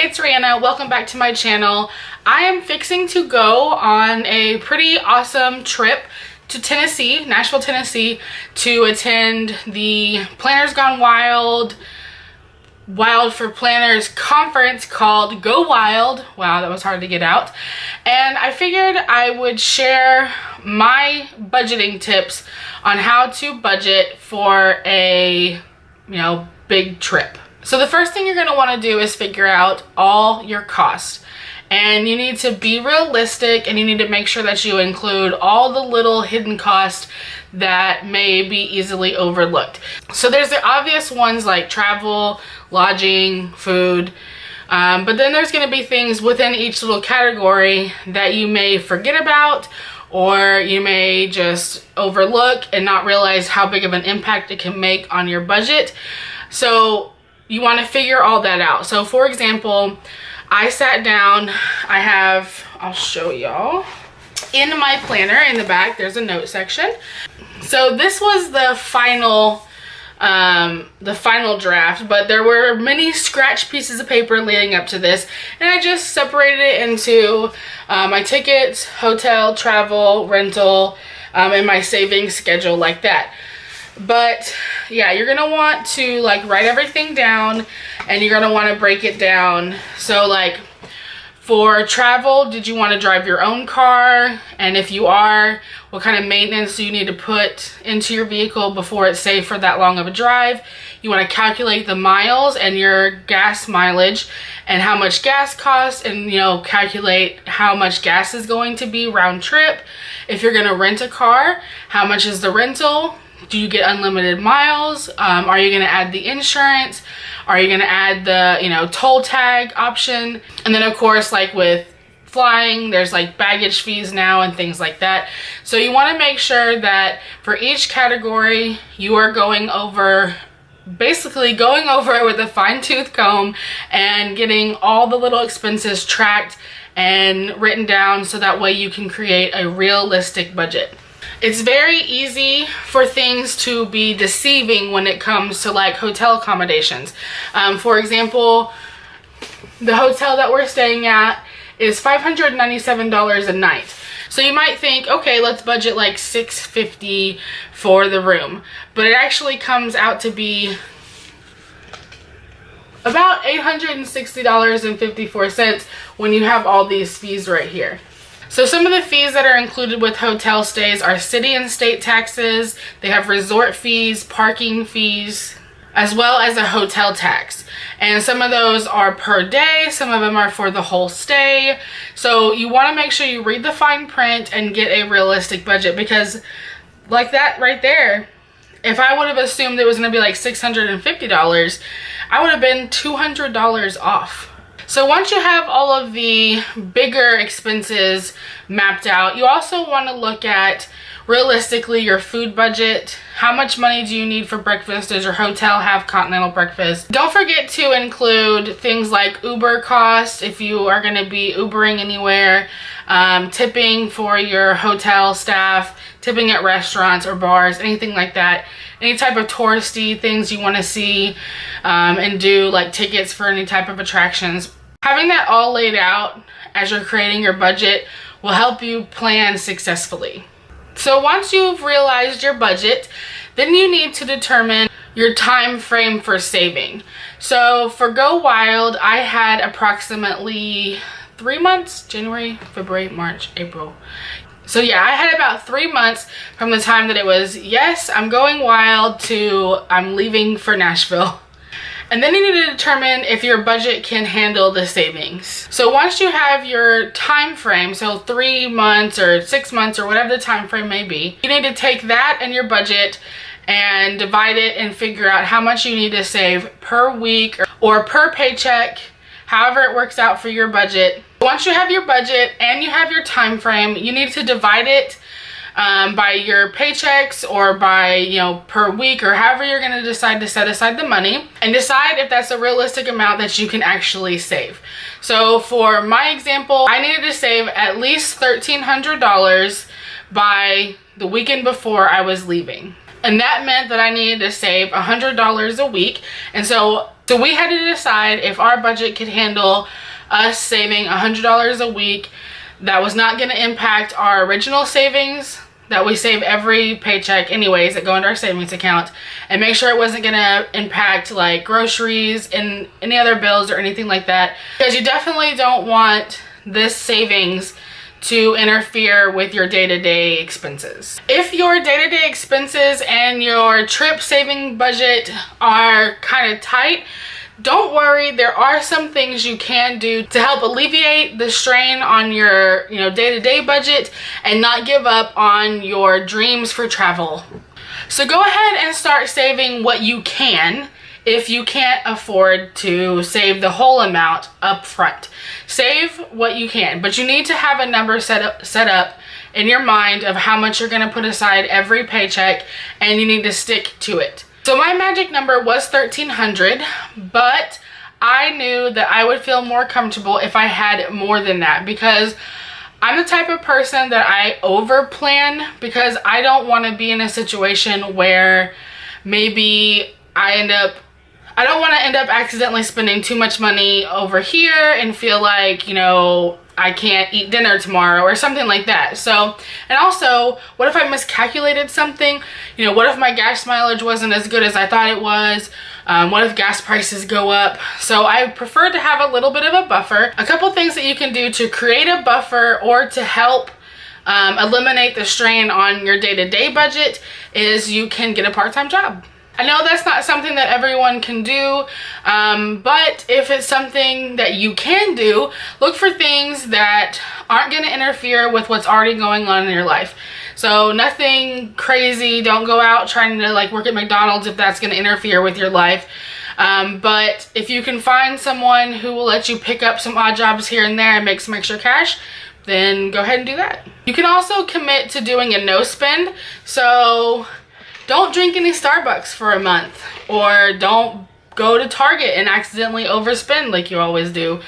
Hey, it's Rhianna. Welcome back to my channel. I am fixing to go on a pretty awesome trip to Tennessee, Nashville, Tennessee, to attend the Planners Gone Wild for Planners conference called Go Wild. Wow, that was hard to get out. And I figured I would share my budgeting tips on how to budget for a, big trip. So the first thing you're going to want to do is figure out all your costs. And you need to be realistic, and you need to make sure that you include all the little hidden costs that may be easily overlooked. So there's the obvious ones like travel, lodging, food, but then there's going to be things within each little category that you may forget about, or you may just overlook and not realize how big of an impact it can make on your budget. So you want to figure all that out. So for example, I sat down, I'll show y'all. In my planner in the back, there's a note section. So this was the final draft, but there were many scratch pieces of paper leading up to this, and I just separated it into my tickets, hotel, travel, rental, and my savings schedule like that. But yeah, you're gonna want to write everything down, and you're gonna want to break it down. So for travel, did you want to drive your own car? And if you are, what kind of maintenance do you need to put into your vehicle before it's safe for that long of a drive? You want to calculate the miles and your gas mileage and how much gas costs, and calculate how much gas is going to be round trip. If you're going to rent a car, how much is the rental? Do you get unlimited miles? Are you going to add the insurance? Are you going to add the toll tag option? And then of course, with flying, there's baggage fees now and things like that. So you want to make sure that for each category you are basically going over it with a fine-tooth comb and getting all the little expenses tracked and written down, so that way you can create a realistic budget. It's very easy for things to be deceiving when it comes to hotel accommodations. For example, the hotel that we're staying at is $597 a night. So you might think, okay, let's budget $650 for the room. But it actually comes out to be about $860.54 when you have all these fees right here. So some of the fees that are included with hotel stays are city and state taxes. They have resort fees, parking fees, as well as a hotel tax. And some of those are per day, some of them are for the whole stay. So you want to make sure you read the fine print and get a realistic budget, because like that right there, if I would have assumed it was going to be $650, I would have been $200 off. So once you have all of the bigger expenses mapped out, you also want to look at realistically your food budget. How much money do you need for breakfast? Does your hotel have continental breakfast? Don't forget to include things like Uber costs if you are going to be Ubering anywhere, tipping for your hotel staff, tipping at restaurants or bars, anything like that. Any type of touristy things you want to see and do, tickets for any type of attractions. Having that all laid out as you're creating your budget will help you plan successfully. So once you've realized your budget, then you need to determine your time frame for saving. So for Go Wild, I had approximately 3 months, January, February, March, April. So yeah, I had about 3 months from the time that it was, yes, I'm going wild, to I'm leaving for Nashville. And then you need to determine if your budget can handle the savings. So once you have your time frame, so 3 months or 6 months or whatever the time frame may be, you need to take that and your budget and divide it and figure out how much you need to save per week or per paycheck, however it works out for your budget. Once you have your budget and you have your time frame, you need to divide it by your paychecks or by per week, or however you're going to decide to set aside the money, and decide if that's a realistic amount that you can actually save. So for my example, I needed to save at least $1,300 by the weekend before I was leaving, and that meant that I needed to save $100 a week. And so So we had to decide if our budget could handle us saving $100 a week. That was not going to impact our original savings that we save every paycheck anyways that go into our savings account, and make sure it wasn't going to impact like groceries and any other bills or anything like that, because you definitely don't want this savings to interfere with your day-to-day expenses. If your day-to-day expenses and your trip saving budget are kind of tight, don't worry, there are some things you can do to help alleviate the strain on your day-to-day budget and not give up on your dreams for travel. So go ahead and start saving what you can if you can't afford to save the whole amount up front. Save what you can, but you need to have a number set up in your mind of how much you're going to put aside every paycheck, and you need to stick to it. So my magic number was $1,300, but I knew that I would feel more comfortable if I had more than that, because I'm the type of person that I over plan, because I don't want to be in a situation where maybe I don't want to end up accidentally spending too much money over here and feel like, I can't eat dinner tomorrow or something like that. So, and also, what if I miscalculated something? What if my gas mileage wasn't as good as I thought it was? What if gas prices go up? So I prefer to have a little bit of a buffer. A couple things that you can do to create a buffer or to help eliminate the strain on your day-to-day budget is you can get a part-time job. I know that's not something that everyone can do, but if it's something that you can do, look for things that aren't going to interfere with what's already going on in your life. So nothing crazy. Don't go out trying to like work at McDonald's if that's going to interfere with your life. But if you can find someone who will let you pick up some odd jobs here and there and make some extra cash, then go ahead and do that. You can also commit to doing a no spend. So don't drink any Starbucks for a month, or don't go to Target and accidentally overspend like you always do,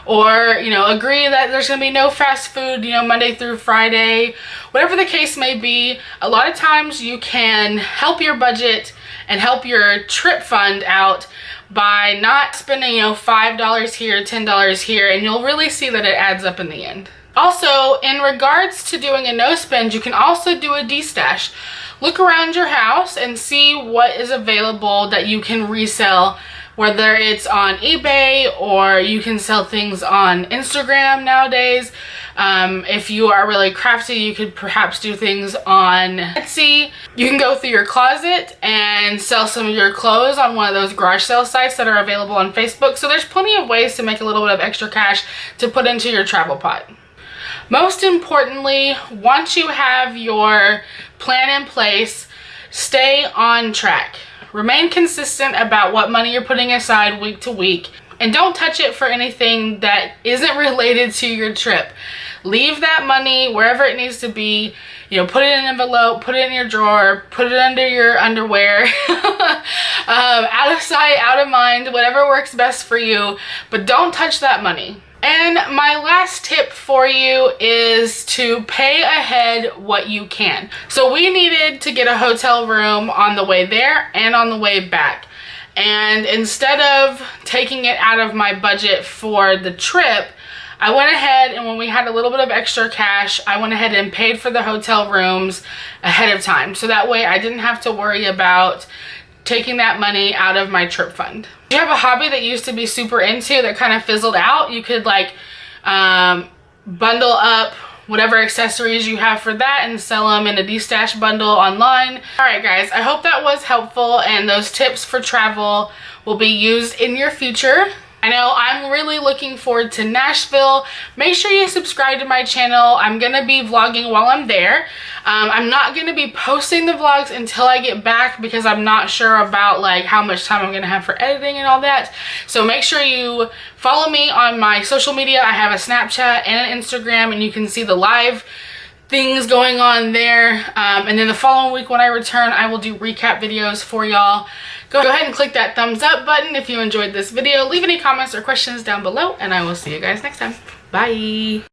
or agree that there's gonna be no fast food Monday through Friday. Whatever the case may be, a lot of times you can help your budget and help your trip fund out by not spending $5 here, $10 here, and you'll really see that it adds up in the end. Also, in regards to doing a no spend, you can also do a de-stash. Look around your house and see what is available that you can resell, whether it's on eBay or you can sell things on Instagram nowadays. If you are really crafty, you could perhaps do things on Etsy. You can go through your closet and sell some of your clothes on one of those garage sale sites that are available on Facebook. So there's plenty of ways to make a little bit of extra cash to put into your travel pot. Most importantly, once you have your plan in place, stay on track. Remain consistent about what money you're putting aside week to week, and don't touch it for anything that isn't related to your trip. Leave that money wherever it needs to be. Put it in an envelope, put it in your drawer, put it under your underwear. Out of sight, out of mind, whatever works best for you, but don't touch that money. And my last tip for you is to pay ahead what you can. So we needed to get a hotel room on the way there and on the way back. And instead of taking it out of my budget for the trip, I went ahead and when we had a little bit of extra cash, I went ahead and paid for the hotel rooms ahead of time. So that way I didn't have to worry about taking that money out of my trip fund. If you have a hobby that you used to be super into that kind of fizzled out, you could like bundle up whatever accessories you have for that and sell them in a de-stash bundle online. Alright guys, I hope that was helpful and those tips for travel will be used in your future. I know I'm really looking forward to Nashville. Make sure you subscribe to my channel. I'm going to be vlogging while I'm there. I'm not going to be posting the vlogs until I get back because I'm not sure about like how much time I'm going to have for editing and all that. So make sure you follow me on my social media. I have a Snapchat and an Instagram, and you can see the live things going on there. And then the following week when I return, I will do recap videos for y'all. Go ahead and click that thumbs up button if you enjoyed this video. Leave any comments or questions down below, and I will see you guys next time. Bye.